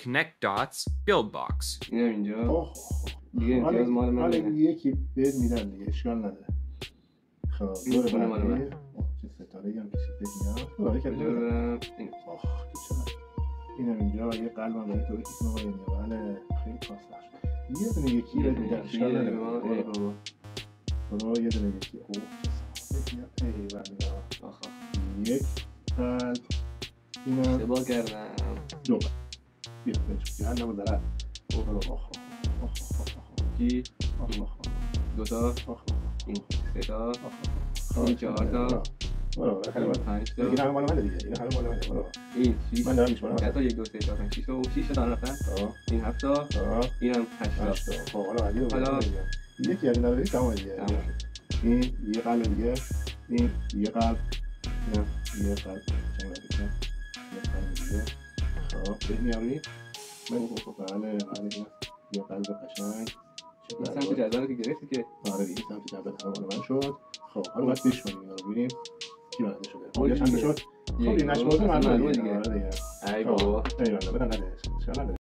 connect dots build box. اینم اینجا دیگه امتیاز مال من حالا یکی بهت میدن دیگه اشکال نداره. خب دور خونه مال من. چه ستاره‌ای هم کشید ببینم. خدا که اینجا اینم اینجا یه قلبم برای تو بکشم آقا اینجا. بله خیلی پاس بخش. یه دونه یکی بهت میدن اشکال نداره. برو یه دونه یکی. اوه ای بله. آخ یک قلب اینم اشتباه کردم. دو بیا بچه هر نمو دارد کی؟ دو تا این سه تا این چهار تا این پنج تا این همه مال منه دیگه. این همه مال منه. برو این شیش من دارم میشمارم. تا یک دو سه چهار پنج شیش تا و شیش تا رفتن. این هفت تا این هم هشت تا. خب حالا یکی از این نداری تمام دیگه. این یه قلب دیگه. این یه قلب. یه قلب چند دیگه. یه قلب دیگه. خب به میاری من بله یه قلب قشنگ. این سمت جدول که گرفتی که آره دیگه سمت جدول تمام من شد. خب حالا باید بشونیم اینا رو ببینیم کی برنده شده. چند شد؟ خب این نشد معلومه دیگه. آره دیگه. ای بابا ایوالله بدن نده.